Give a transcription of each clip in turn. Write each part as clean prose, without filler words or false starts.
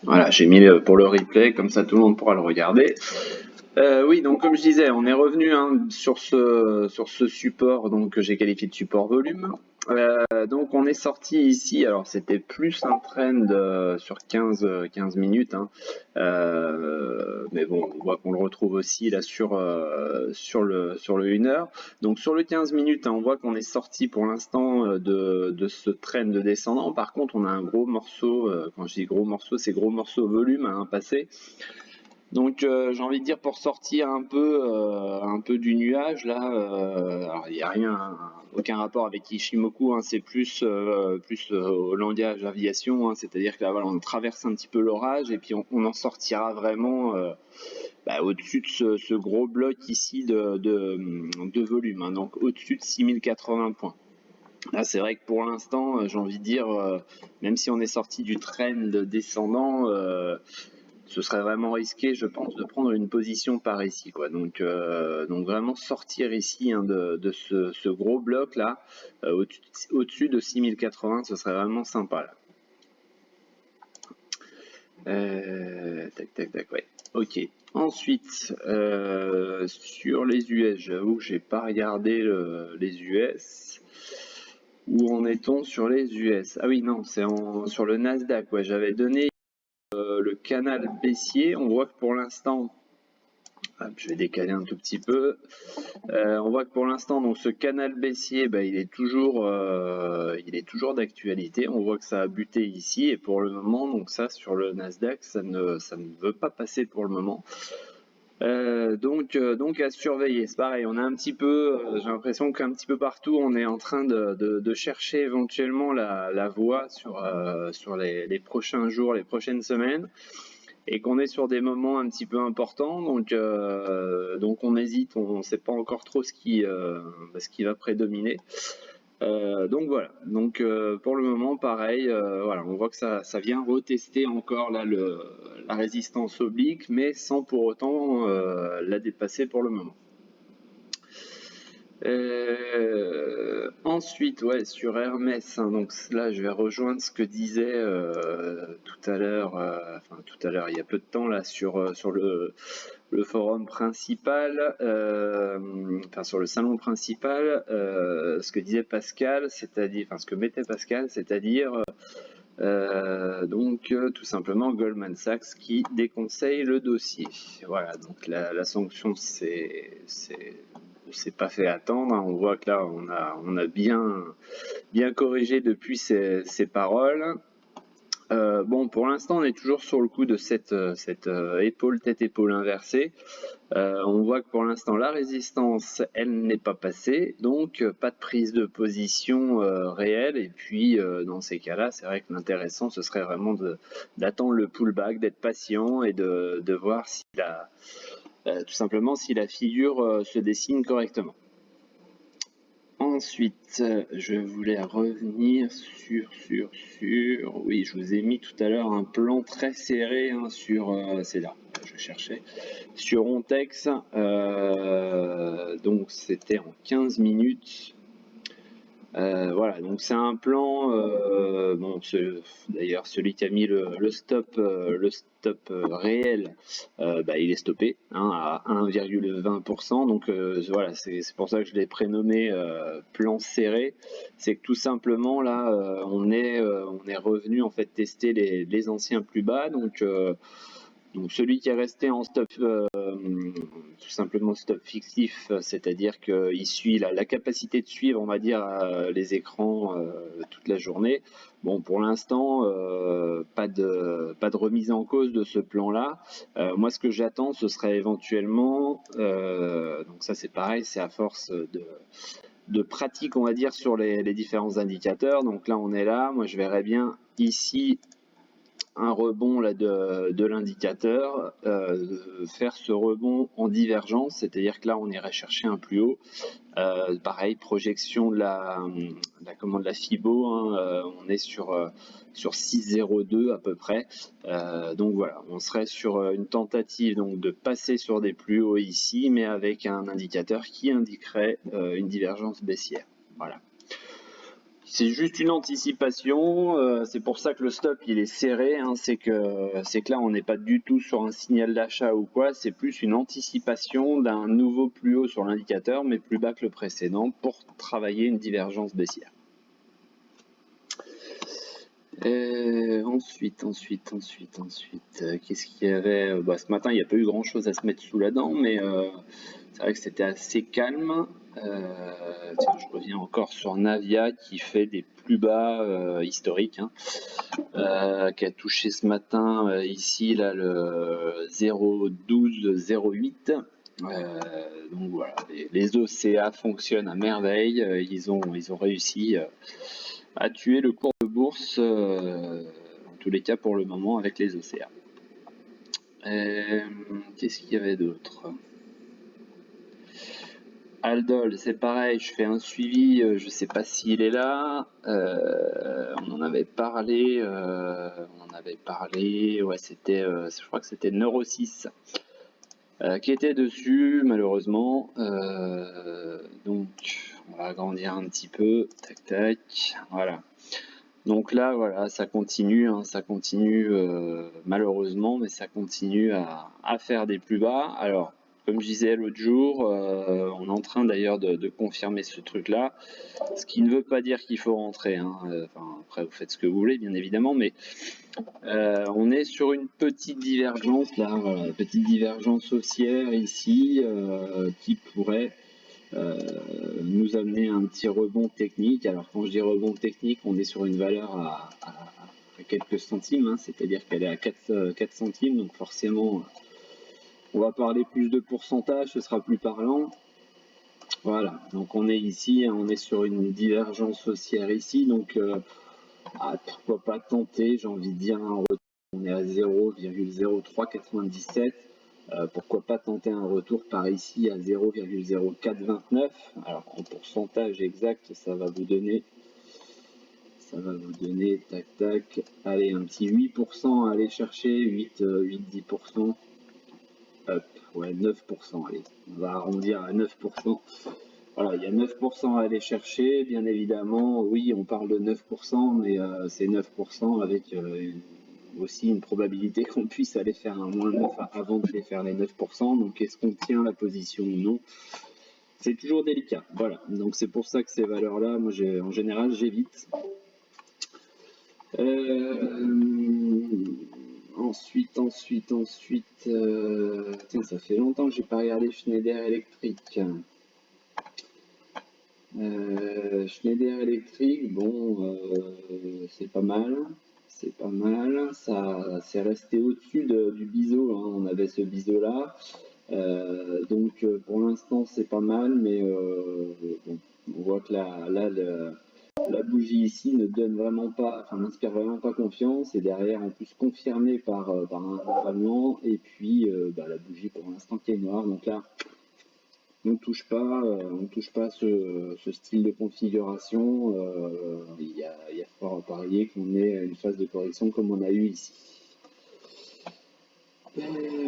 Voilà, j'ai mis pour le replay, comme ça tout le monde pourra le regarder. Oui, donc comme je disais, on est revenu sur ce support donc, que j'ai qualifié de support volume. Donc on est sorti ici, alors c'était plus un trend sur 15 minutes, mais bon, on voit qu'on le retrouve aussi là sur le 1 heure. Donc sur le 15 minutes, on voit qu'on est sorti pour l'instant de ce trend descendant. Par contre, on a un gros morceau, quand je dis gros morceau, c'est gros morceau volume à un passé. Donc j'ai envie de dire pour sortir un peu du nuage là, alors il n'y a aucun rapport avec Ishimoku, c'est plus au langage aviation, c'est-à-dire que là voilà, on traverse un petit peu l'orage et puis on en sortira vraiment au-dessus de ce gros bloc ici de volume, donc au-dessus de 6080 points. Là, c'est vrai que pour l'instant, j'ai envie de dire, même si on est sorti du trend descendant, ce serait vraiment risqué, je pense, de prendre une position par ici, quoi. Donc vraiment sortir ici de ce gros bloc là, au-dessus de 6080, ce serait vraiment sympa là. Tac, ouais. Ok. Ensuite, sur les US, j'avoue que j'ai pas regardé les US. Où en est-on sur les US? Ah oui, non, c'est sur le Nasdaq. Ouais, j'avais donné le canal baissier. On voit que pour l'instant, je vais décaler un tout petit peu. On voit que pour l'instant, donc ce canal baissier, il est toujours d'actualité. On voit que ça a buté ici et pour le moment, donc ça sur le Nasdaq, ça ne veut pas passer pour le moment. Donc à surveiller. C'est pareil, on a un petit peu, j'ai l'impression qu'un petit peu partout, on est en train de chercher éventuellement la voie sur les prochains jours, les prochaines semaines, et qu'on est sur des moments un petit peu importants. Donc on hésite, on ne sait pas encore trop ce qui va prédominer. Donc voilà, donc pour le moment pareil, voilà, on voit que ça vient retester encore là la résistance oblique, mais sans pour autant la dépasser pour le moment. Ensuite, ouais, sur Hermès, donc là je vais rejoindre ce que disait tout à l'heure, il y a peu de temps là sur le forum principal, sur le salon principal, ce que disait Pascal, c'est-à-dire, ce que mettait Pascal, c'est-à-dire tout simplement Goldman Sachs qui déconseille le dossier. Voilà, donc la sanction c'est pas fait attendre, on voit que là on a bien corrigé depuis ces paroles. Bon, pour l'instant, on est toujours sur le coup de cette tête-épaule inversée. On voit que pour l'instant, la résistance, elle n'est pas passée, donc pas de prise de position réelle. Et puis, dans ces cas-là, c'est vrai que l'intéressant, ce serait vraiment d'attendre le pullback, d'être patient et de voir si tout simplement si la figure se dessine correctement. Ensuite, je voulais revenir sur... Oui, je vous ai mis tout à l'heure un plan très serré sur... c'est là, je cherchais. Sur Ontex, donc c'était en 15 minutes. Voilà, donc c'est un plan, d'ailleurs celui qui a mis le stop réel, il est stoppé à 1,20%, donc voilà, c'est pour ça que je l'ai prénommé plan serré. C'est que tout simplement là on est revenu en fait tester les anciens plus bas, donc celui qui est resté en stop, tout simplement stop fictif, c'est-à-dire qu'il suit la capacité de suivre, on va dire, les écrans toute la journée. Bon, pour l'instant, pas de remise en cause de ce plan-là. Moi, ce que j'attends, ce serait éventuellement, donc ça c'est pareil, c'est à force de pratique, on va dire, sur les différents indicateurs. Donc là, on est là. Moi, je verrais bien ici un rebond là de l'indicateur, faire ce rebond en divergence, c'est-à-dire que là on irait chercher un plus haut. Pareil, projection de la FIBO, on est sur 6,02 à peu près. Donc voilà, on serait sur une tentative donc de passer sur des plus hauts ici, mais avec un indicateur qui indiquerait une divergence baissière. Voilà. C'est juste une anticipation, c'est pour ça que le stop il est serré, hein, c'est que là on n'est pas du tout sur un signal d'achat ou quoi, c'est plus une anticipation d'un nouveau plus haut sur l'indicateur mais plus bas que le précédent pour travailler une divergence baissière. Ensuite, qu'est-ce qu'il y avait? Ce matin, il n'y a pas eu grand-chose à se mettre sous la dent, mais c'est vrai que c'était assez calme. Tiens, je reviens encore sur Navia qui fait des plus bas historiques, hein, qui a touché ce matin ici là le 0,1208. Donc voilà, les OCA fonctionnent à merveille. Ils ont réussi à tuer le cours de bourse, en tous les cas pour le moment avec les OCA. Qu'est-ce qu'il y avait d'autre? Aldol, c'est pareil, je fais un suivi, je sais pas s'il est là, on en avait parlé, ouais c'était, je crois que c'était Neuro6 qui était dessus malheureusement, donc on va agrandir un petit peu, tac tac, voilà. Donc là voilà, ça continue, hein, malheureusement, mais ça continue à faire des plus bas. Alors comme je disais l'autre jour, on est en train d'ailleurs de confirmer ce truc-là, ce qui ne veut pas dire qu'il faut rentrer, hein. Après vous faites ce que vous voulez bien évidemment, mais on est sur une petite divergence là, petite divergence haussière ici, qui pourrait nous amener un petit rebond technique. Alors quand je dis rebond technique, on est sur une valeur à quelques centimes, hein, c'est-à-dire qu'elle est à 4 centimes, donc forcément on va parler plus de pourcentage, ce sera plus parlant. Voilà, donc on est ici, on est sur une divergence haussière ici, donc pourquoi pas tenter, j'ai envie de dire un retour, on est à 0,0397, pourquoi pas tenter un retour par ici à 0,0429. Alors en pourcentage exact, ça va vous donner tac tac, allez un petit 8% à aller chercher, 8-10%, hop, ouais 9%, allez, on va arrondir à 9%. Voilà, il y a 9% à aller chercher, bien évidemment, oui, on parle de 9%, mais c'est 9% avec aussi une probabilité qu'on puisse aller faire un moins 9 avant de faire les 9%, donc est-ce qu'on tient la position ou non? C'est toujours délicat, voilà, donc c'est pour ça que ces valeurs-là, moi en général, j'évite. Ensuite, tiens, ça fait longtemps que j'ai pas regardé Schneider Electric. Schneider Electric, bon, c'est pas mal, ça c'est resté au-dessus du biseau, hein, on avait ce biseau là, donc pour l'instant c'est pas mal, mais bon, on voit que là la bougie ici ne donne vraiment pas, enfin n'inspire vraiment pas confiance, et derrière en plus confirmé par un ravalement, et puis la bougie pour l'instant qui est noire, donc là on ne touche pas ce style de configuration. Il y a fort à parier qu'on ait une phase de correction comme on a eu ici.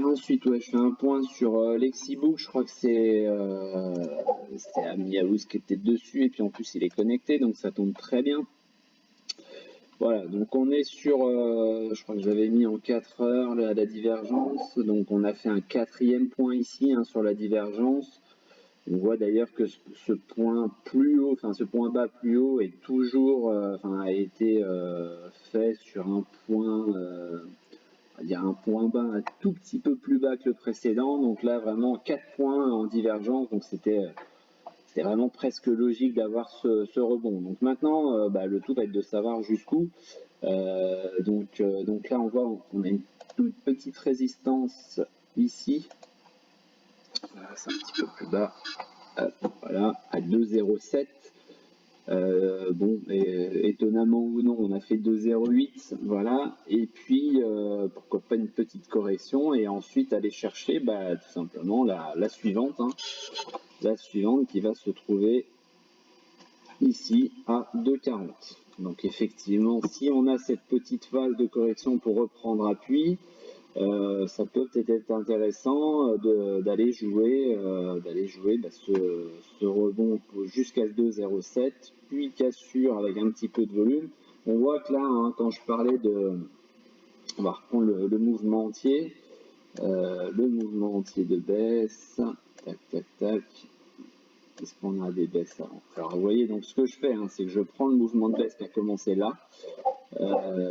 Ensuite, ouais, je fais un point sur Lexibook. Je crois que c'est Amiaouz qui était dessus, et puis en plus il est connecté, donc ça tombe très bien. Voilà, donc on est sur, je crois que j'avais mis en 4 heures la divergence, donc on a fait un 4e point ici, hein, sur la divergence. On voit d'ailleurs que ce point plus haut, enfin ce point bas plus haut est toujours, a été fait sur un point, on va dire un point bas un tout petit peu plus bas que le précédent. Donc là vraiment 4 points en divergence, donc c'était vraiment presque logique d'avoir ce rebond. Donc maintenant, le tout va être de savoir jusqu'où. Donc là on voit qu'on a une toute petite résistance ici. C'est un petit peu plus bas. Voilà, à 2,07. Bon, étonnamment ou non, on a fait 2,08, voilà, et puis pourquoi pas une petite correction, et ensuite aller chercher tout simplement la suivante, hein, la suivante qui va se trouver ici à 2,40. Donc effectivement, si on a cette petite phase de correction pour reprendre appui, Ça peut peut-être être intéressant d'aller jouer, ce rebond jusqu'à 2,07, puis cassure avec un petit peu de volume. On voit que là, hein, quand je parlais on va reprendre le mouvement entier, de baisse, tac, tac, tac. Est-ce qu'on a des baisses avant? Alors vous voyez, donc ce que je fais, hein, c'est que je prends le mouvement de baisse qui a commencé là.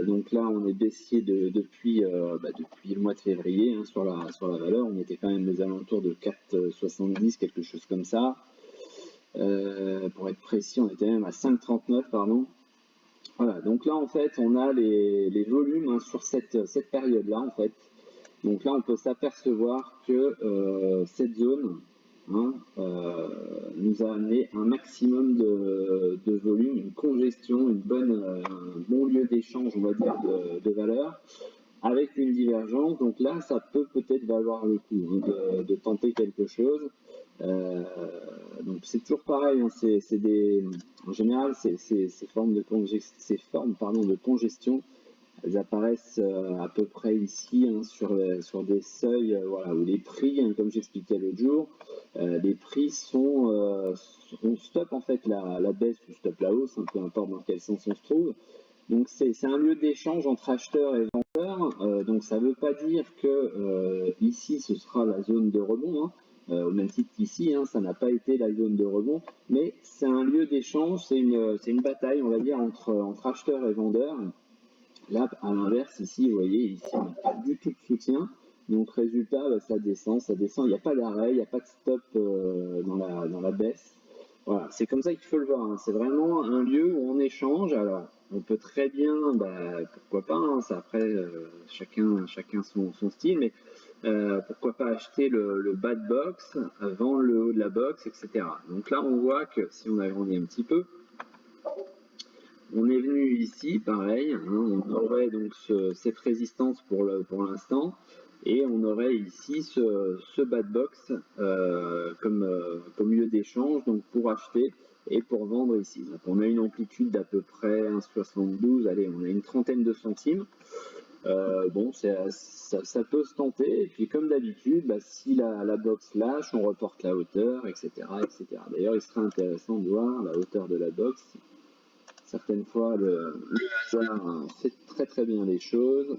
Donc là, on est baissier depuis le mois de février, hein, sur la valeur. On était quand même aux alentours de 4,70, quelque chose comme ça. Pour être précis, on était même à 5,39, pardon. Voilà, donc là, en fait, on a les volumes, hein, sur cette période-là, en fait. Donc là, on peut s'apercevoir que cette zone, hein, nous a amené un maximum de volume, une congestion, un bon lieu d'échange, on va dire, de valeur, avec une divergence. Donc là, ça peut peut-être valoir le coup, hein, de tenter quelque chose. Donc c'est toujours pareil, hein, en général, ces formes de congestion, elles apparaissent à peu près ici, hein, sur des seuils, voilà, où les prix, hein, comme j'expliquais l'autre jour, les prix on stoppe en fait la baisse ou stoppe la hausse, hein, peu importe dans quel sens on se trouve. Donc c'est un lieu d'échange entre acheteurs et vendeurs. Donc ça ne veut pas dire que ici ce sera la zone de rebond, hein. Au même titre qu'ici, hein, ça n'a pas été la zone de rebond, mais c'est un lieu d'échange, c'est une bataille, on va dire, entre acheteurs et vendeurs. Là, à l'inverse, ici, vous voyez, ici, on n'a pas du tout de soutien. Donc, résultat, bah, ça descend. Il n'y a pas d'arrêt, il n'y a pas de stop dans la baisse. Voilà, c'est comme ça qu'il faut le voir, hein. C'est vraiment un lieu où on échange. Alors, on peut très bien, bah, pourquoi pas, hein, ça après, chacun son style, mais pourquoi pas acheter le bas de box, vendre le haut de la box, etc. Donc là, on voit que si on agrandit un petit peu, on est venu ici, pareil, hein, on aurait donc cette résistance pour l'instant, et on aurait ici ce bad box comme lieu d'échange, donc pour acheter et pour vendre ici. Donc on a une amplitude d'à peu près 1,72, allez, on a une trentaine de centimes. Bon, ça peut se tenter, et puis comme d'habitude, bah, si la box lâche, on reporte la hauteur, etc. etc. D'ailleurs, il serait intéressant de voir la hauteur de la box. Certaines fois, le hasard fait très très bien les choses.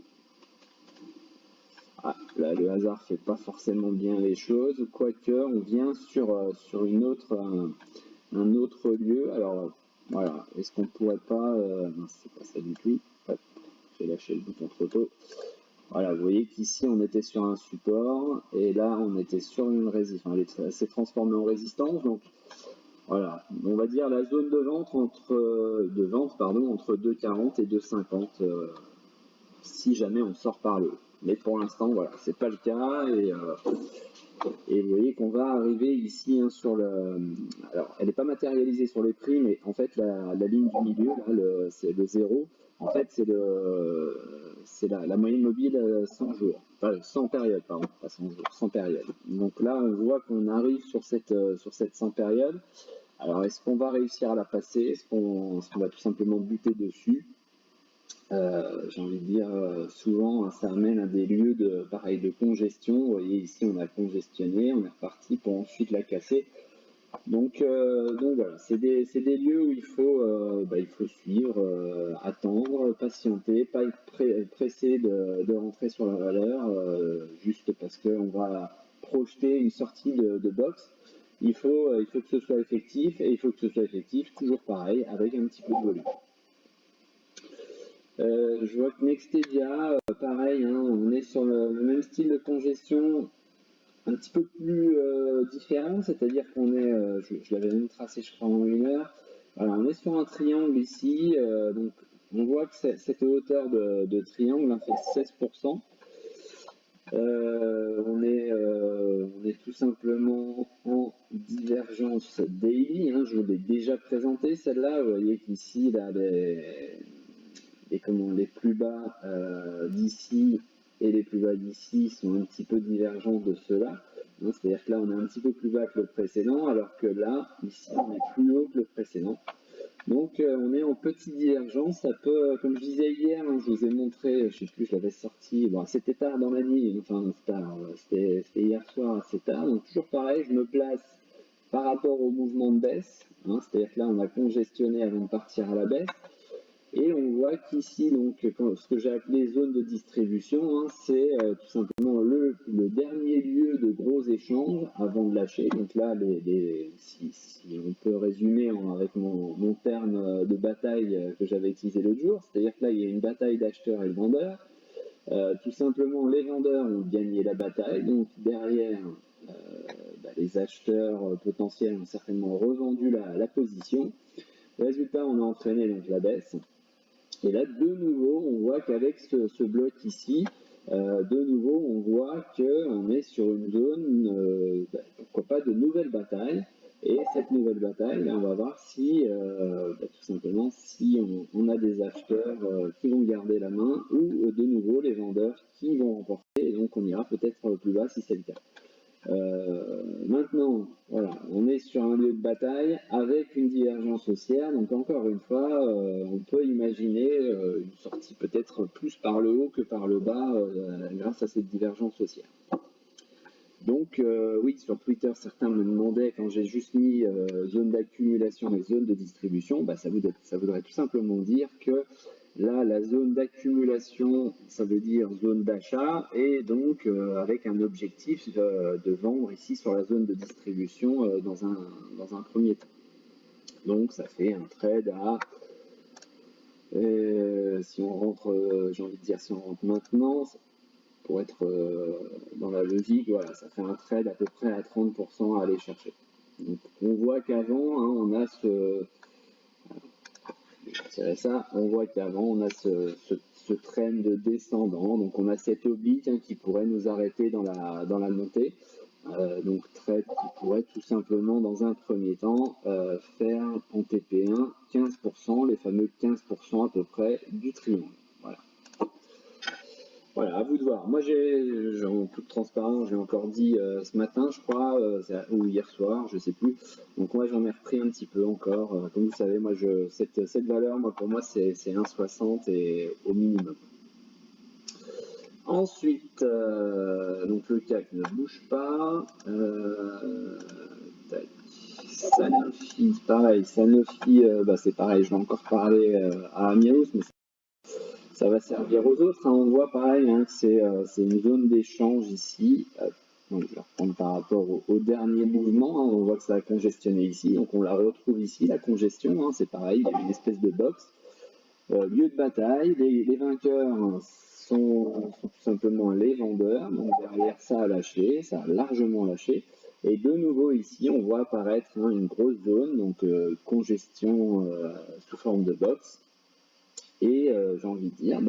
Ah, là, le hasard fait pas forcément bien les choses, quoique on vient sur un autre lieu. Alors voilà, est-ce qu'on pourrait pas, c'est pas ça du tout. Hop, j'ai lâché le bouton trop tôt. Voilà, vous voyez qu'ici on était sur un support et là on était sur une résistance. Elle s'est transformée en résistance, donc voilà, on va dire la zone de vente entre 2,40 et 2,50, si jamais on sort par le haut. Mais pour l'instant, voilà, c'est pas le cas, et vous voyez qu'on va arriver ici, hein, alors elle n'est pas matérialisée sur les prix, mais en fait la ligne du milieu, là, c'est le 0. En fait, c'est la moyenne mobile 100 jours, enfin 100 périodes, pardon, pas 100 jours, 100 périodes. Donc là, on voit qu'on arrive sur cette 100 périodes. Alors, est-ce qu'on va réussir à la passer? Est-ce qu'on va tout simplement buter dessus? J'ai envie de dire, souvent, ça amène à des lieux de congestion. Vous voyez, ici, on a congestionné, on est reparti pour ensuite la casser. Donc voilà, c'est des lieux où il faut suivre, attendre, patienter, pas être pressé de rentrer sur la valeur, juste parce qu'on va projeter une sortie de box. Il faut que ce soit effectif, et il faut que ce soit effectif toujours pareil, avec un petit peu de volume. Je vois que Nextedia, pareil, hein, on est sur le même style de congestion, un petit peu plus différent, c'est-à-dire qu'on est, je l'avais même tracé je crois en 1 heure, voilà, on est sur un triangle ici, donc on voit que cette hauteur de triangle, hein, fait 16%. On est tout simplement en divergence daily, hein, je vous l'ai déjà présenté celle-là, vous voyez qu'ici là, les plus bas d'ici et les plus bas d'ici sont un petit peu divergents de ceux-là. Hein, c'est-à-dire que là, on est un petit peu plus bas que le précédent, alors que là, ici, on est plus haut que le précédent. Donc on est en petite divergence, ça peut, comme je disais hier, hein, je vous ai montré, je sais plus, je l'avais sorti, bon, c'était tard dans la nuit, enfin tard, c'était hier soir assez tard, donc toujours pareil, je me place par rapport au mouvement de baisse, hein, c'est-à-dire que là on a congestionné avant de partir à la baisse, et on voit qu'ici, donc, ce que j'ai appelé zone de distribution, hein, c'est tout simplement le dernier lieu de gros échanges avant de lâcher. Donc là, si on peut résumer avec mon terme de bataille que j'avais utilisé l'autre jour, c'est-à-dire que là, il y a une bataille d'acheteurs et de vendeurs. Tout simplement, les vendeurs ont gagné la bataille, donc derrière, les acheteurs potentiels ont certainement revendu la position. Résultat, on a entraîné donc la baisse. Et là, de nouveau, on voit qu'avec ce bloc ici, de nouveau, on voit qu'on est sur une zone, pourquoi pas, de nouvelle bataille. Et cette nouvelle bataille, on va voir si, tout simplement, si on a des acheteurs qui vont garder la main ou de nouveau les vendeurs qui vont remporter. Et donc, on ira peut-être plus bas si c'est le cas. Maintenant, voilà, on est sur un lieu de bataille avec une divergence haussière. Donc encore une fois, on peut imaginer une sortie peut-être plus par le haut que par le bas grâce à cette divergence haussière. Donc oui, sur Twitter, certains me demandaient quand j'ai juste mis zone d'accumulation et zone de distribution, ça voudrait tout simplement dire que là, la zone d'accumulation, ça veut dire zone d'achat, et donc avec un objectif de vendre ici sur la zone de distribution dans un premier temps. Donc ça fait un trade à, si on rentre, j'ai envie de dire, si on rentre maintenant, pour être dans la logique, voilà, ça fait un trade à peu près à 30% à aller chercher. Donc on voit qu'avant, hein, on a on voit qu'avant on a ce trend descendant, donc on a cette oblique hein, qui pourrait nous arrêter dans la montée. Donc trade qui pourrait tout simplement dans un premier temps faire en TP1 15%, les fameux 15% à peu près du triangle. Voilà. Voilà, à vous de voir. Moi, en toute transparence, j'ai encore dit ce matin, je crois, ou hier soir, je sais plus. Donc moi, j'en ai repris un petit peu encore. Comme vous savez, moi, cette valeur, pour moi, c'est 1,60 et au minimum. Ensuite, donc le CAC ne bouge pas. Sanofi, pareil. Sanofi, c'est pareil. Je vais encore parler à Amiros, mais ça va servir aux autres. Hein. On voit pareil hein, que c'est une zone d'échange ici. Donc, je vais reprendre par rapport au dernier mouvement. Hein. On voit que ça a congestionné ici. Donc on la retrouve ici, la congestion. Hein. C'est pareil, il y a une espèce de box. Lieu de bataille, les vainqueurs sont tout simplement les vendeurs. Donc derrière, ça a lâché, ça a largement lâché. Et de nouveau ici, on voit apparaître hein, une grosse zone, donc congestion sous forme de box. Et j'ai envie de dire,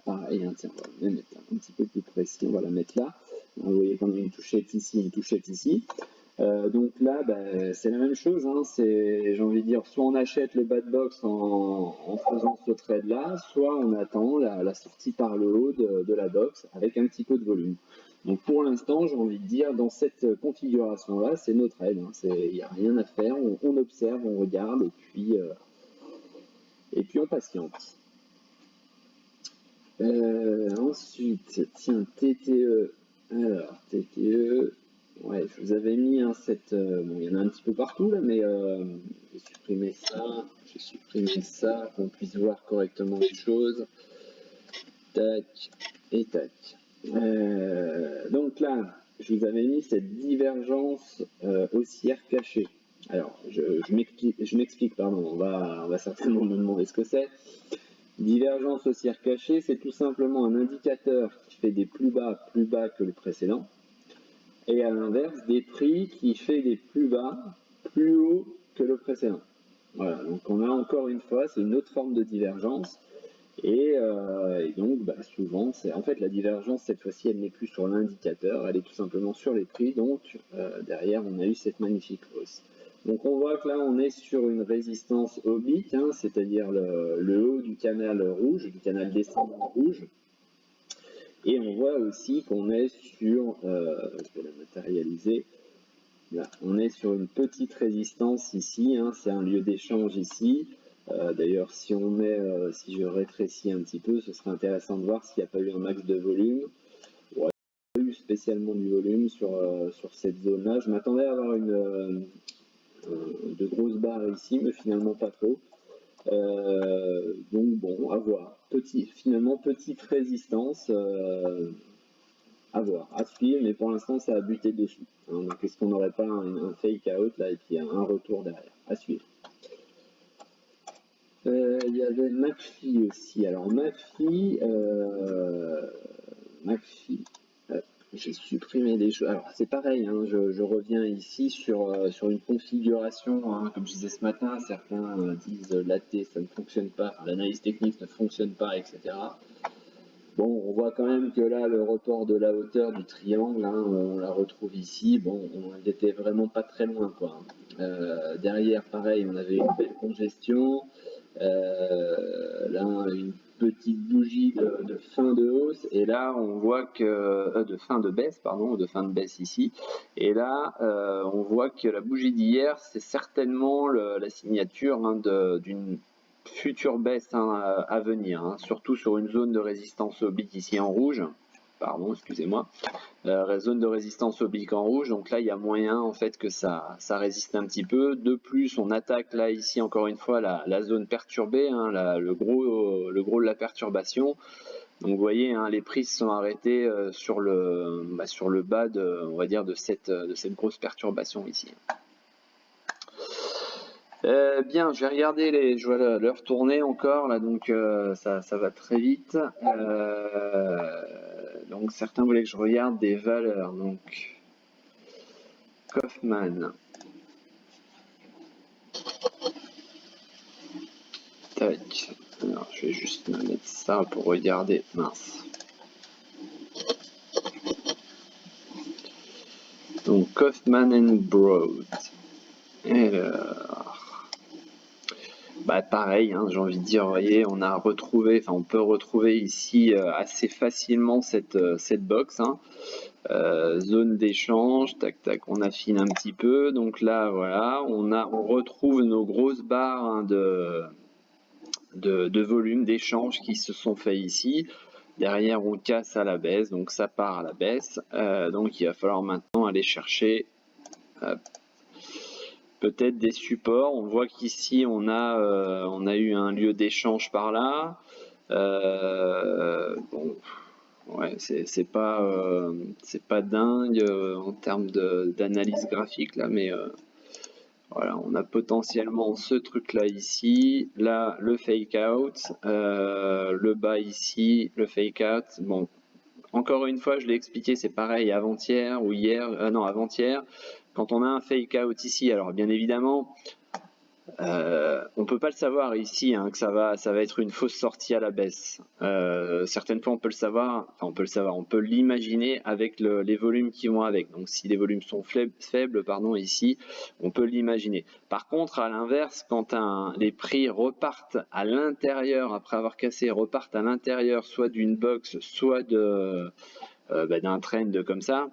pareil, hein, tiens, on va même mettre un petit peu plus précis, on va la mettre là. Vous voyez qu'on a une touchette ici, une touchette ici. Donc là, c'est la même chose. Hein, j'ai envie de dire, soit on achète le bad box en faisant ce trade-là, soit on attend la sortie par le haut de la box avec un petit peu de volume. Donc pour l'instant, j'ai envie de dire, dans cette configuration-là, c'est nos trades. Hein, il n'y a rien à faire, on observe, on regarde et puis on patiente. Ensuite, tiens, TTE. Alors, TTE, ouais, je vous avais mis un set. Bon, il y en a un petit peu partout là, mais j'ai supprimé ça, qu'on puisse voir correctement les choses. Tac et tac. Donc là, je vous avais mis cette divergence haussière cachée. Alors, je m'explique, pardon, on va certainement me demander ce que c'est. Divergence haussière cachée, c'est tout simplement un indicateur qui fait des plus bas que le précédent, et à l'inverse, des prix qui fait des plus bas plus haut que le précédent. Voilà, donc on a encore une fois, c'est une autre forme de divergence, et donc souvent, en fait la divergence cette fois-ci, elle n'est plus sur l'indicateur, elle est tout simplement sur les prix, donc derrière on a eu cette magnifique hausse. Donc on voit que là on est sur une résistance oblique, hein, c'est-à-dire le haut du canal rouge, du canal descendant rouge. Et on voit aussi qu'on est sur, je vais la matérialiser, là, on est sur une petite résistance ici, hein, c'est un lieu d'échange ici. D'ailleurs, si je rétrécis un petit peu, ce serait intéressant de voir s'il n'y a pas eu un max de volume. Ouais, il n'y a pas eu spécialement du volume sur cette zone-là. Je m'attendais à avoir de grosses barres ici, mais finalement pas trop. Donc bon, à voir. Finalement, petite résistance, à voir, à suivre, mais pour l'instant, ça a buté dessus. Hein, donc est-ce qu'on n'aurait pas un fake out là et puis un retour derrière? À suivre. Il y avait McPhee aussi. Alors McPhee, j'ai supprimé des choses. Alors c'est pareil, hein, je reviens ici sur une configuration, hein, comme je disais ce matin, certains disent l'AT ça ne fonctionne pas, l'analyse technique ne fonctionne pas, etc. Bon, on voit quand même que là, le report de la hauteur du triangle, hein, on la retrouve ici. Bon, on n'était vraiment pas très loin, quoi. Derrière, pareil, on avait une belle congestion. Là, une petite bougie de fin de hausse. Et là, on voit que de fin de baisse, pardon, de fin de baisse ici. Et là, on voit que la bougie d'hier, c'est certainement la signature, hein, d'une future baisse, hein, à venir, hein, surtout sur une zone de résistance oblique ici en rouge. Pardon, excusez-moi. Zone de résistance oblique en rouge, donc là il y a moyen en fait que ça résiste un petit peu. De plus, on attaque là ici encore une fois la zone perturbée, hein, le gros de la perturbation. Donc vous voyez, hein, les prix se sont arrêtés sur le bas on va dire de cette grosse perturbation ici. Bien, je vais regarder je vois l'heure tourner encore là, donc ça va très vite. Donc certains voulaient que je regarde des valeurs, donc Kaufman. Tac. Alors je vais juste me mettre ça pour regarder. Mince. Donc Kaufman and Broad. Alors. Bah pareil, hein, j'ai envie de dire, vous voyez, on peut retrouver ici assez facilement cette box, hein. Zone d'échange, tac tac, on affine un petit peu. Donc là, voilà, on retrouve nos grosses barres, hein, de volume d'échange qui se sont faits ici. Derrière, on casse à la baisse, donc ça part à la baisse. Donc il va falloir maintenant aller chercher peut-être des supports. On voit qu'ici on a eu un lieu d'échange par là. Bon, ouais, c'est pas dingue en termes d'analyse graphique là, mais voilà, on a potentiellement ce truc là ici, là le fake out, le bas ici, le fake out. Bon, encore une fois, je l'ai expliqué, c'est pareil avant-hier ou hier, non avant-hier. Quand on a un fake out ici, alors bien évidemment, on peut pas le savoir ici, hein, que ça va être une fausse sortie à la baisse. Certaines fois on peut le savoir, on peut l'imaginer avec les volumes qui vont avec. Donc si les volumes sont faibles, pardon, ici, on peut l'imaginer. Par contre, à l'inverse, quand les prix repartent à l'intérieur, après avoir cassé, repartent à l'intérieur, soit d'une box, soit d'un trend comme ça,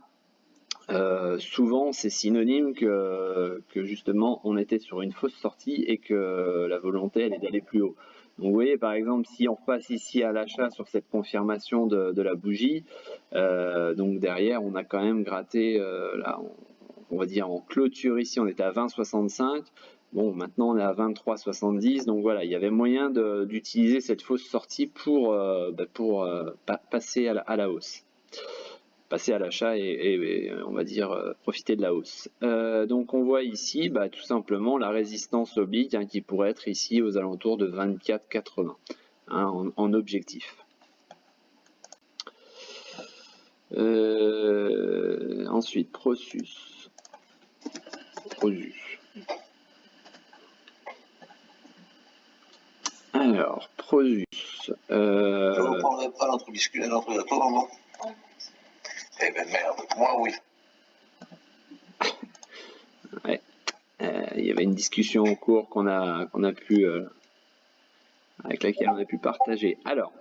souvent c'est synonyme que justement on était sur une fausse sortie et que la volonté elle est d'aller plus haut. Donc vous voyez par exemple si on repasse ici à l'achat sur cette confirmation de la bougie, donc derrière on a quand même gratté, là on va dire en clôture ici on était à 20,65. Bon, maintenant on est à 23,70, donc voilà, il y avait moyen d'utiliser cette fausse sortie pour passer à la hausse. Passer à l'achat et on va dire profiter de la hausse. Donc on voit ici tout simplement la résistance oblique, hein, qui pourrait être ici aux alentours de 24,80, hein, en objectif. Ensuite Prosus. Alors Prosus. Je ne reprendrai pas notre discussion, notre moment. Eh ben merde, moi oui. Ouais. Il y avait une discussion en cours qu'on a pu avec laquelle on a pu partager. Alors,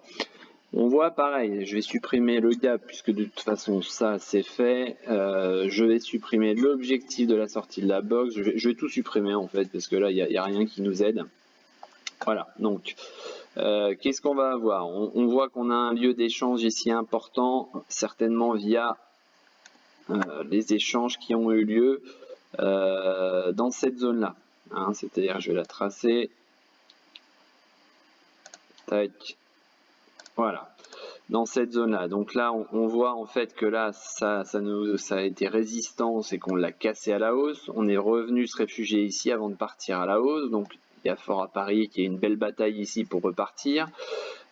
on voit pareil, je vais supprimer le gap puisque de toute façon ça c'est fait. Je vais supprimer l'objectif de la sortie de la box. Je vais tout supprimer en fait parce que là il n'y a rien qui nous aide. Voilà, donc qu'est-ce qu'on va avoir? On voit qu'on a un lieu d'échange ici important, certainement via les échanges qui ont eu lieu dans cette zone-là. Hein, c'est-à-dire, je vais la tracer. Tac. Voilà. Dans cette zone-là. Donc là, on voit en fait que là, ça a été résistant, c'est qu'on l'a cassé à la hausse. On est revenu se réfugier ici avant de partir à la hausse. Donc il y a fort à parier qu'il y ait une belle bataille ici pour repartir.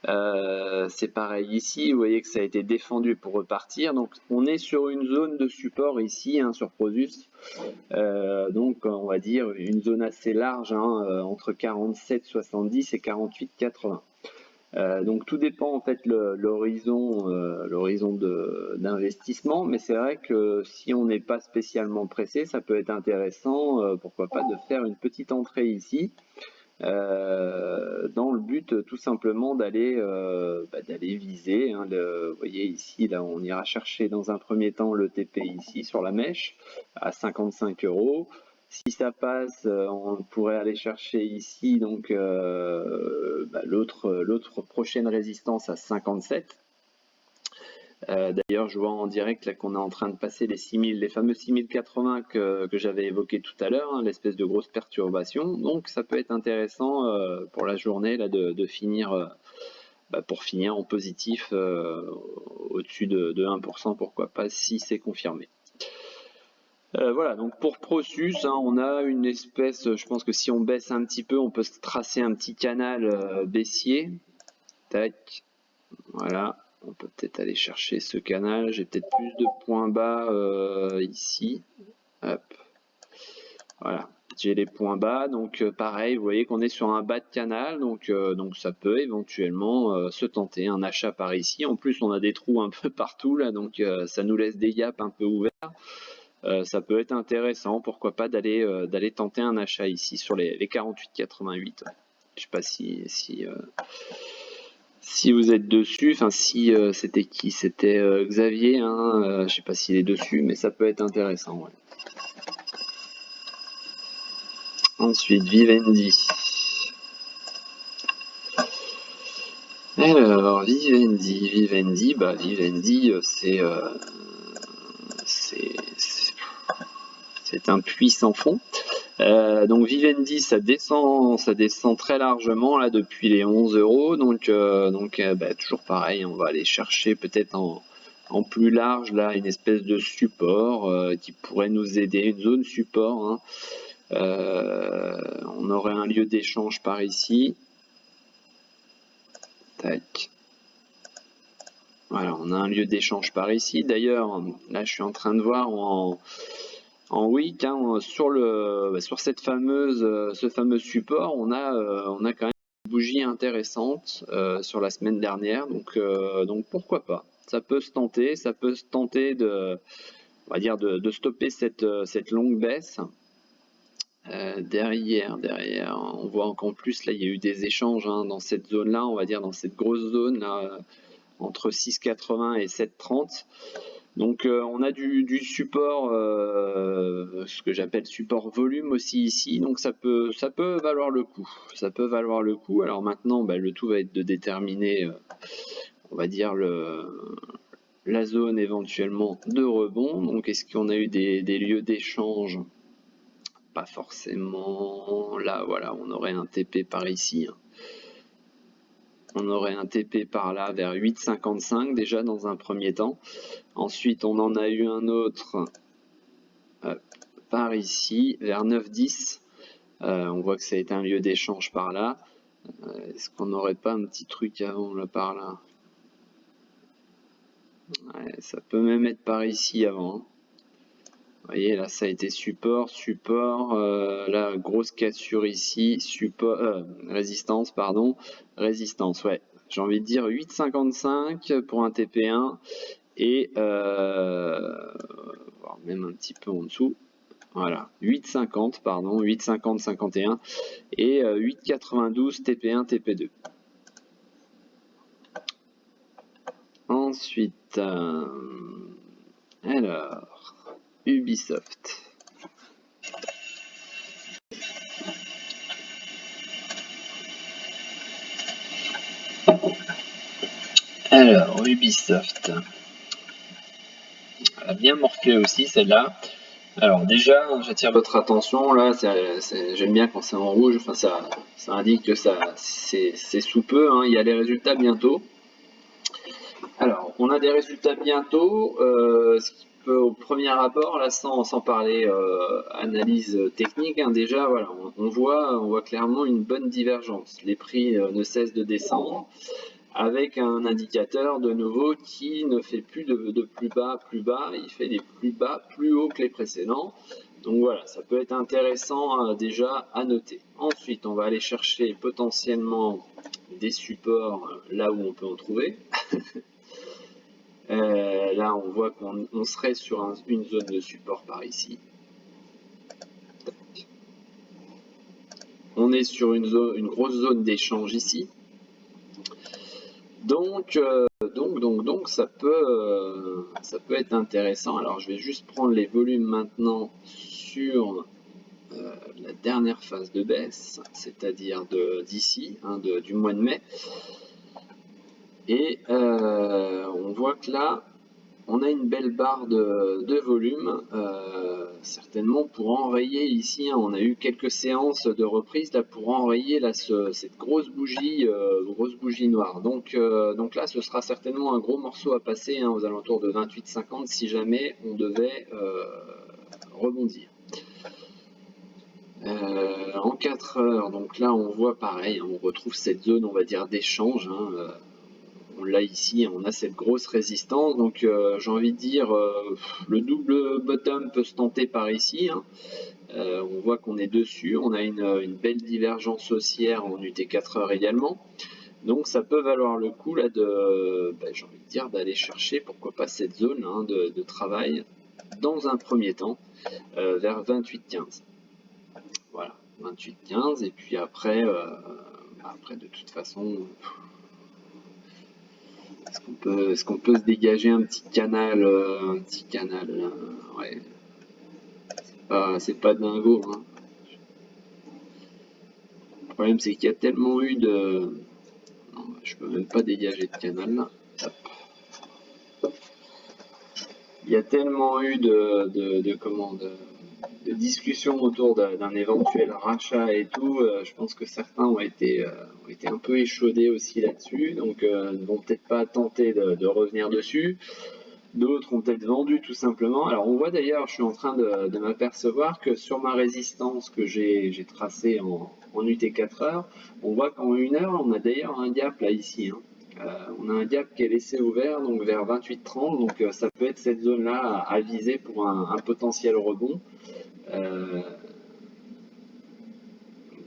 C'est pareil ici, vous voyez que ça a été défendu pour repartir. Donc on est sur une zone de support ici, hein, sur Prosus. Donc on va dire une zone assez large, hein, entre 47,70 et 48,80. Donc tout dépend en fait l'horizon d'investissement, mais c'est vrai que si on n'est pas spécialement pressé, ça peut être intéressant, pourquoi pas, de faire une petite entrée ici, dans le but tout simplement d'aller viser, hein, vous voyez ici, là on ira chercher dans un premier temps le TP ici sur la mèche à 55 €. Si ça passe, on pourrait aller chercher ici donc l'autre prochaine résistance à 57. D'ailleurs, je vois en direct là qu'on est en train de passer les 6000, les fameux 6080 que j'avais évoqué tout à l'heure, hein, l'espèce de grosse perturbation. Donc, ça peut être intéressant pour la journée là de finir, pour finir en positif au-dessus de 1%, pourquoi pas, si c'est confirmé. Voilà, donc pour Prosus, hein, on a une espèce, je pense que si on baisse un petit peu, on peut se tracer un petit canal baissier. Tac, voilà, on peut peut-être aller chercher ce canal. J'ai peut-être plus de points bas ici. Hop, voilà, j'ai les points bas, donc pareil, vous voyez qu'on est sur un bas de canal, donc ça peut éventuellement se tenter un achat par ici. En plus, on a des trous un peu partout là, donc ça nous laisse des gaps un peu ouverts. Ça peut être intéressant, pourquoi pas, d'aller tenter un achat ici sur les 48,88. Je sais pas si vous êtes dessus, enfin si c'était qui? C'était Xavier, hein, je sais pas s'il est dessus, mais ça peut être intéressant. Ouais. Ensuite, Vivendi. Alors, Vivendi, c'est un puits sans fond. Donc Vivendi, ça descend très largement là depuis les 11 €. Donc toujours pareil, on va aller chercher peut-être en plus large là une espèce de support qui pourrait nous aider, une zone support. Hein. On aurait un lieu d'échange par ici. Tac. Voilà, on a un lieu d'échange par ici. D'ailleurs, là je suis en train de voir en week, hein, sur cette ce fameux support, on a quand même une bougie intéressante sur la semaine dernière, donc pourquoi pas. Ça peut se tenter de, on va dire, de stopper cette longue baisse. Derrière, on voit qu'en plus là il y a eu des échanges, hein, dans cette zone-là, on va dire dans cette grosse zone là, entre 6,80 et 7,30. Donc on a du support, ce que j'appelle support volume aussi ici, donc ça peut valoir le coup. Ça peut valoir le coup. Alors maintenant, le tout va être de déterminer, on va dire, la zone éventuellement de rebond. Donc est-ce qu'on a eu des lieux d'échange? Pas forcément. Là, voilà, on aurait un TP par ici. Hein. On aurait un TP par là vers 8,55 déjà dans un premier temps. Ensuite, on en a eu un autre par ici vers 9,10. On voit que ça a été un lieu d'échange par là. Est-ce qu'on n'aurait pas un petit truc avant là par là? Ouais, ça peut même être par ici avant. Hein. Vous voyez, là, ça a été support, là, grosse cassure ici, résistance, ouais. J'ai envie de dire 8,55 pour un TP1 et voire même un petit peu en dessous. Voilà, 8,50, pardon, 8,50, 51 et 8,92 TP1, TP2. Ensuite, alors, Ubisoft. Alors, Ubisoft a bien morflé aussi celle-là. Alors déjà, j'attire votre attention, là, j'aime bien quand c'est en rouge, enfin ça indique que c'est sous peu, hein, il y a les résultats bientôt. Alors, on a des résultats bientôt, ce qui peut au premier abord, là sans parler analyse technique, hein, déjà voilà, on voit clairement une bonne divergence. Les prix ne cessent de descendre, avec un indicateur de nouveau qui ne fait plus de plus bas, il fait des plus bas plus haut que les précédents. Donc voilà, ça peut être intéressant déjà à noter. Ensuite, on va aller chercher potentiellement des supports là où on peut en trouver. Là, on voit qu'on serait sur une zone de support par ici. On est sur une grosse zone d'échange ici. Donc ça peut être intéressant. Alors, je vais juste prendre les volumes maintenant sur la dernière phase de baisse, c'est-à-dire d'ici, hein, du mois de mai. Et on voit que là, on a une belle barre de volume, certainement pour enrayer ici, hein, on a eu quelques séances de reprise là, pour enrayer là, cette grosse bougie noire. Donc là, ce sera certainement un gros morceau à passer, hein, aux alentours de 28,50 si jamais on devait rebondir. En 4 heures, donc là on voit pareil, hein, on retrouve cette zone, on va dire, d'échange, hein, on l'a ici, on a cette grosse résistance, donc j'ai envie de dire, le double bottom peut se tenter par ici, hein. On voit qu'on est dessus, on a une belle divergence haussière en UT 4 heures également, donc ça peut valoir le coup là j'ai envie de dire d'aller chercher, pourquoi pas cette zone, hein, de travail, dans un premier temps, vers 28,15. Voilà, 28,15, et puis après, de toute façon, est-ce qu'on peut se dégager un petit canal, ouais, c'est pas dingo, hein. Le problème, c'est qu'il y a tellement eu de... Non, je peux même pas dégager de canal, là. Hop. Il y a tellement eu de discussions autour d'un éventuel rachat et tout, je pense que certains ont été un peu échaudés aussi là-dessus, donc ne vont peut-être pas tenter de revenir dessus. D'autres ont peut-être vendu tout simplement. Alors on voit d'ailleurs, je suis en train de m'apercevoir que sur ma résistance que j'ai tracée en UT 4 heures, on voit qu'en 1 heure, on a d'ailleurs un gap là ici, hein. On a un gap qui est laissé ouvert, donc vers 28,30, donc ça peut être cette zone-là à viser pour un potentiel rebond.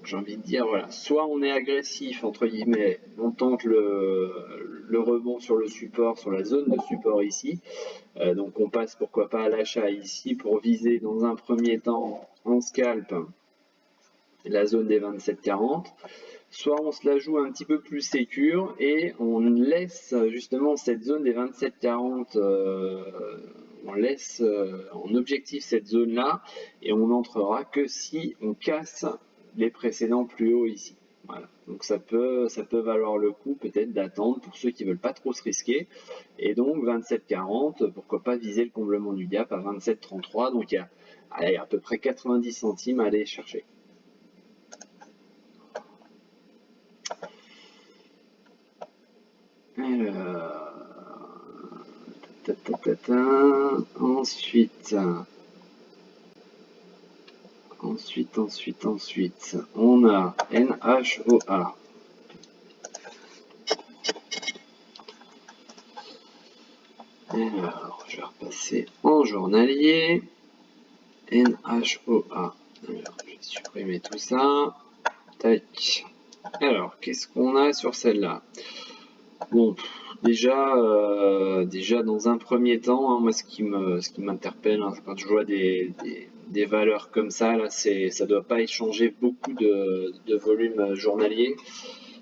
J'ai envie de dire, voilà, soit on est agressif, entre guillemets, on tente le rebond sur le support, sur la zone de support ici, donc on passe pourquoi pas à l'achat ici pour viser dans un premier temps en scalp la zone des 27,40. Soit on se la joue un petit peu plus sécure et on laisse justement cette zone des 27,40, on laisse en objectif cette zone là et on n'entrera que si on casse les précédents plus hauts ici. Voilà. Donc ça peut valoir le coup peut-être d'attendre pour ceux qui veulent pas trop se risquer. Et donc 27,40, pourquoi pas viser le comblement du gap à 27,33. Donc il y a à peu près 90 centimes à aller chercher. Alors, ensuite, on a NHOA. Alors, je vais repasser en journalier. NHOA. Alors, je vais supprimer tout ça. Tac. Alors, qu'est-ce qu'on a sur celle-là? Bon, déjà dans un premier temps, hein, moi ce qui m'interpelle, hein, quand je vois des valeurs comme ça, là, ça doit pas échanger beaucoup de volume journalier.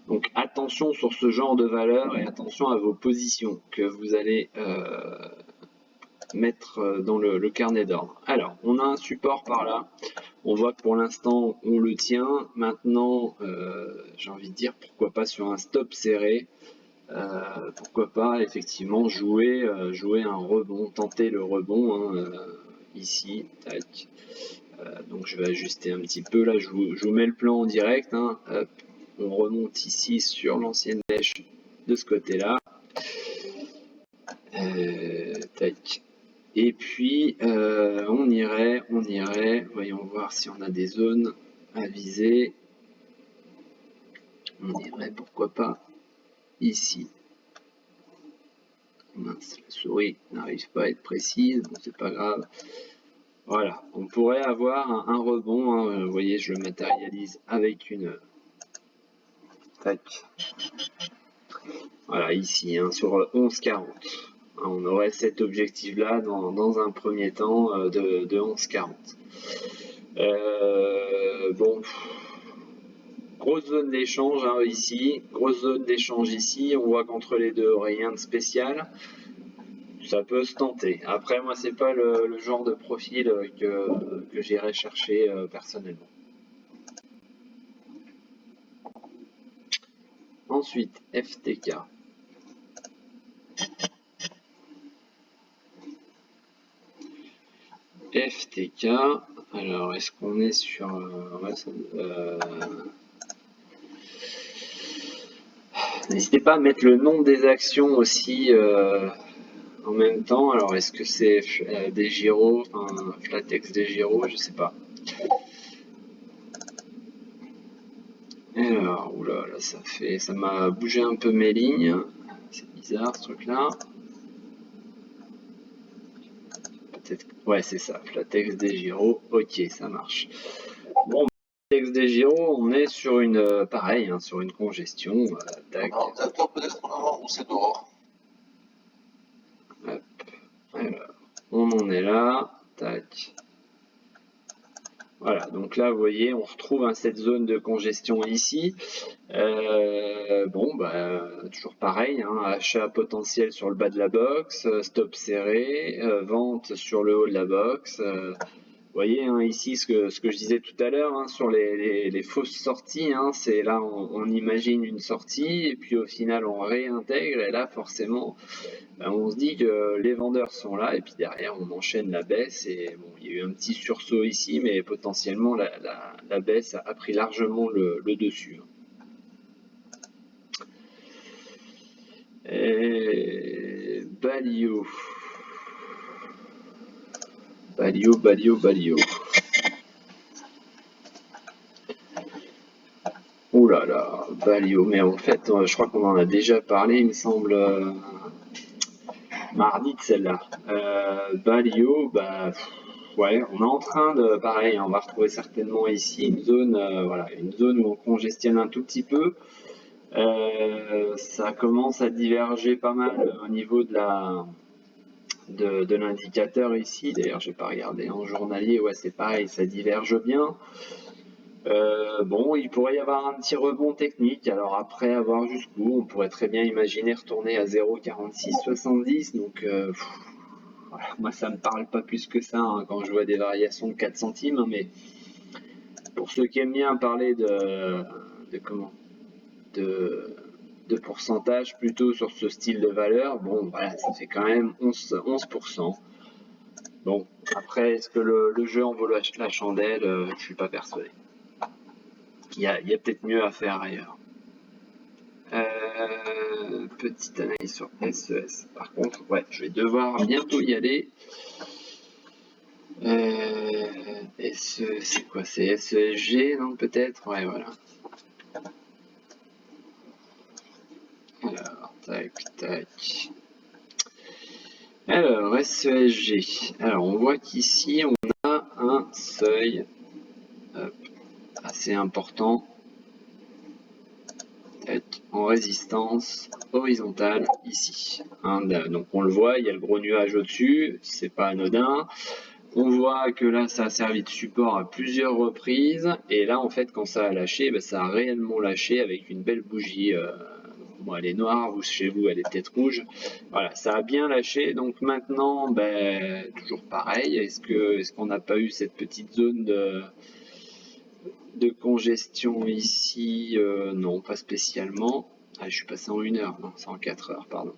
Donc attention sur ce genre de valeurs et attention à vos positions que vous allez mettre dans le carnet d'ordre. Alors, on a un support par là. On voit que pour l'instant, on le tient. Maintenant, j'ai envie de dire, pourquoi pas sur un stop serré. pourquoi pas effectivement jouer un rebond, tenter le rebond hein, ici, tac. Donc je vais ajuster un petit peu là, je vous mets le plan en direct, hein. Hop. On remonte ici sur l'ancienne mèche de ce côté là, tac. Et puis on irait, voyons voir si on a des zones à viser, on irait pourquoi pas ici. Mince, la souris n'arrive pas à être précise, bon c'est pas grave. Voilà, on pourrait avoir un rebond, hein. Vous voyez, je le matérialise avec une... Tac. Voilà, ici, hein, sur 11,40. On aurait cet objectif-là dans un premier temps de 11,40. Bon, grosse zone d'échange hein, ici, grosse zone d'échange ici. On voit qu'entre les deux, rien de spécial. Ça peut se tenter. Après, moi, c'est pas le genre de profil que j'irai chercher personnellement. Ensuite, FTK. FTK. Alors, est-ce qu'on est sur... N'hésitez pas à mettre le nom des actions aussi en même temps. Alors, est-ce que c'est des gyros, enfin, Flatex des gyros, je sais pas. Alors, oula, là, ça m'a bougé un peu mes lignes. C'est bizarre ce truc-là. Peut-être, ouais, c'est ça, Flatex des gyros. Ok, ça marche. Bon, Flatex des gyros, on est sur une, pareil, hein, sur une congestion. Tac. Ordinateur peut-être ou c'est dehors? Hop. Alors, on en est là. Tac. Voilà, donc là, vous voyez, on retrouve hein, cette zone de congestion ici. Bon, bah, toujours pareil, hein, achat potentiel sur le bas de la box, stop serré, vente sur le haut de la box. Vous voyez hein, ici ce que je disais tout à l'heure hein, sur les fausses sorties, hein, c'est là on imagine une sortie et puis au final on réintègre et là forcément on se dit que les vendeurs sont là et puis derrière on enchaîne la baisse et bon il y a eu un petit sursaut ici mais potentiellement la baisse a pris largement le dessus. Et Balio. Oh là là, Balio, mais en fait, je crois qu'on en a déjà parlé, il me semble, mardi de celle-là. Balio, bah, ouais, on est en train de, pareil, on va retrouver certainement ici une zone, voilà, une zone où on congestionne un tout petit peu. Ça commence à diverger pas mal au niveau de l'indicateur ici. D'ailleurs, j'ai pas regardé en journalier, ouais, c'est pareil, ça diverge bien. Bon, il pourrait y avoir un petit rebond technique. Alors après, à voir jusqu'où, on pourrait très bien imaginer retourner à 0,4670. Donc, voilà, moi, ça me parle pas plus que ça hein, quand je vois des variations de 4 centimes. Hein, mais pour ceux qui aiment bien parler de pourcentage plutôt sur ce style de valeur, bon, voilà, ça fait quand même 11%. Bon, après, est-ce que le jeu en vaut la chandelle? Je suis pas persuadé. Il y a peut-être mieux à faire ailleurs. Petite analyse sur SES. Par contre, ouais, je vais devoir bientôt y aller. C'est quoi? C'est SESG, non? Peut-être? Ouais, voilà. Alors, tac, tac. Alors, SESG. Alors, on voit qu'ici, on a un seuil assez important en résistance horizontale ici. Hein, donc on le voit, il y a le gros nuage au-dessus, c'est pas anodin. On voit que là ça a servi de support à plusieurs reprises et là en fait quand ça a lâché, ben, ça a réellement lâché avec une belle bougie. Bon, elle est noire, vous, chez vous elle est peut-être rouge. Voilà, ça a bien lâché. Donc maintenant, ben, toujours pareil. Est-ce qu'on n'a pas eu cette petite zone de congestion ici? Non, pas spécialement. Ah, je suis passé en 1 heure, non, c'est en 4 heures, pardon.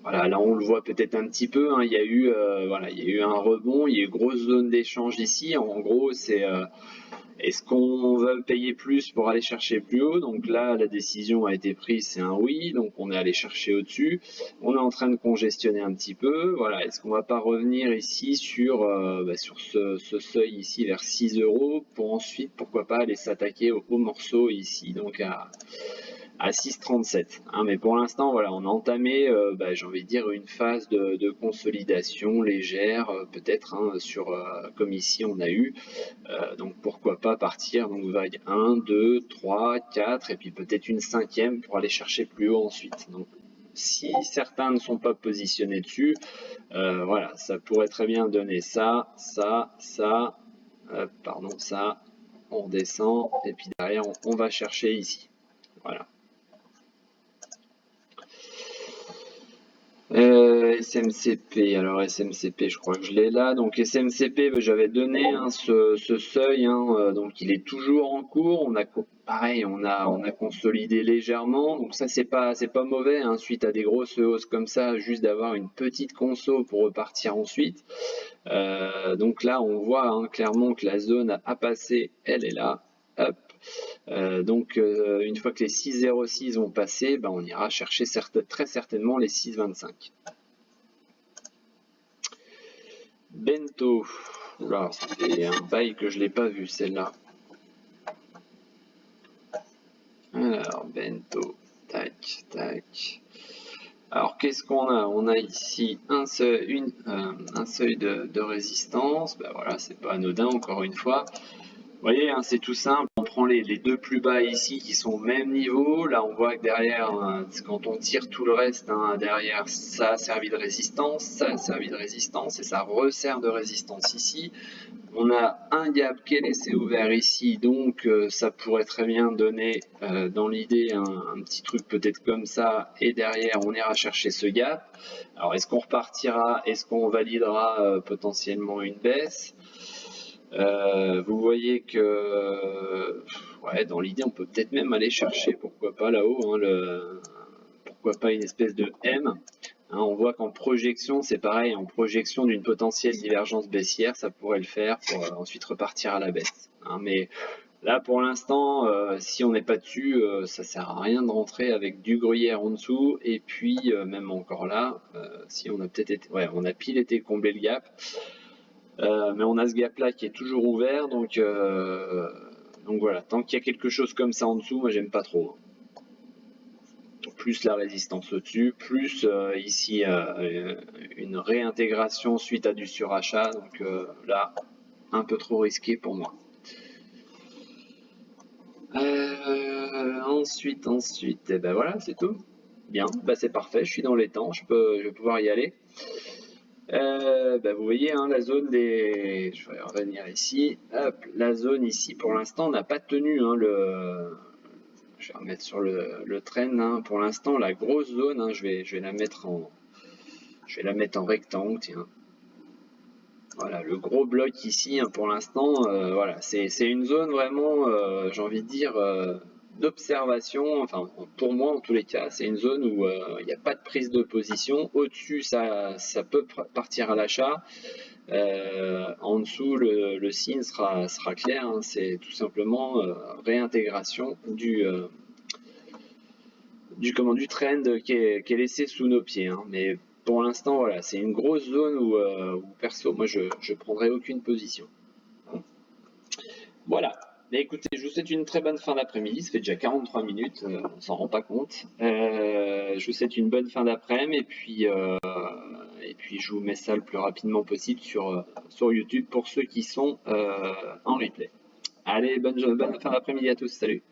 Voilà, là on le voit peut-être un petit peu, hein, il y a eu, voilà, il y a eu un rebond, il y a eu une grosse zone d'échange ici. En gros, c'est est-ce qu'on veut payer plus pour aller chercher plus haut? Donc là, la décision a été prise, c'est un oui, donc on est allé chercher au-dessus. On est en train de congestionner un petit peu. Voilà, est-ce qu'on va pas revenir ici sur, sur ce seuil ici vers 6 € pour ensuite, pourquoi pas, aller s'attaquer au morceau ici, donc à 6,37. Hein, mais pour l'instant, voilà, on a entamé, j'ai envie de dire, une phase de consolidation légère, peut-être, hein, sur, comme ici on a eu. Donc pourquoi pas partir, donc vague 1, 2, 3, 4, et puis peut-être une 5e pour aller chercher plus haut ensuite. Donc si certains ne sont pas positionnés dessus, voilà, ça pourrait très bien donner ça, ça, ça, pardon, ça, on redescend, et puis derrière on va chercher ici. Voilà. SMCP, alors SMCP, je crois que je l'ai là. Donc SMCP, j'avais donné, hein, ce seuil, hein, donc il est toujours en cours. On a pareil, on a consolidé légèrement. Donc ça c'est pas mauvais, hein, suite à des grosses hausses comme ça, juste d'avoir une petite conso pour repartir ensuite. Donc là on voit, hein, clairement que la zone a passé, elle est là. Hop. Donc une fois que les 6,06 vont passer, on ira chercher très certainement les 6,25. Bento, là ça fait un bail que je l'ai pas vu celle-là. Alors Bento, tac, tac. Alors qu'est-ce qu'on a? On a ici un seuil de résistance. Voilà, c'est pas anodin encore une fois. Vous voyez, hein, c'est tout simple, on prend les deux plus bas ici qui sont au même niveau. Là, on voit que derrière, hein, quand on tire tout le reste, hein, derrière, ça a servi de résistance, ça a servi de résistance, et ça resserre de résistance ici. On a un gap qui est laissé ouvert ici, donc ça pourrait très bien donner, dans l'idée, un petit truc peut-être comme ça, et derrière, on ira chercher ce gap. Alors, est-ce qu'on repartira? Est-ce qu'on validera potentiellement une baisse? Vous voyez que, ouais, dans l'idée, on peut peut-être même aller chercher, pourquoi pas là-haut, hein, pourquoi pas une espèce de M. Hein, on voit qu'en projection, c'est pareil, en projection d'une potentielle divergence baissière, ça pourrait le faire pour ensuite repartir à la baisse. Hein, mais là, pour l'instant, si on n'est pas dessus, ça sert à rien de rentrer avec du gruyère en dessous. Et puis, même encore là, si on a peut-être été, ouais, on a pile été combler le gap. Mais on a ce gap là qui est toujours ouvert, donc voilà, tant qu'il y a quelque chose comme ça en dessous, moi j'aime pas trop. Plus la résistance au-dessus, plus ici une réintégration suite à du surachat, donc là un peu trop risqué pour moi. Ensuite, et ben voilà, c'est tout. Bien, c'est parfait, je suis dans les temps, je vais pouvoir y aller. Vous voyez, hein, la zone des... Je vais revenir ici. Hop, la zone ici, pour l'instant, n'a pas tenu, hein, Je vais remettre sur le trend. Hein. Pour l'instant, la grosse zone, hein, je vais la mettre en rectangle, tiens. Voilà, le gros bloc ici, hein, pour l'instant, voilà, c'est une zone vraiment, j'ai envie de dire, d'observation. Enfin, pour moi, en tous les cas, c'est une zone où il n'y a pas de prise de position. Au-dessus, ça peut partir à l'achat. En dessous, le signe sera clair. Hein, c'est tout simplement réintégration du trend qui est laissé sous nos pieds. Hein, mais pour l'instant, voilà, c'est une grosse zone où perso, moi, je prendrai aucune position. Voilà. Mais écoutez, je vous souhaite une très bonne fin d'après-midi. Ça fait déjà 43 minutes, on s'en rend pas compte. Je vous souhaite une bonne fin d'après-midi et puis je vous mets ça le plus rapidement possible sur YouTube pour ceux qui sont en replay. Allez, bonne fin d'après-midi à tous. Salut.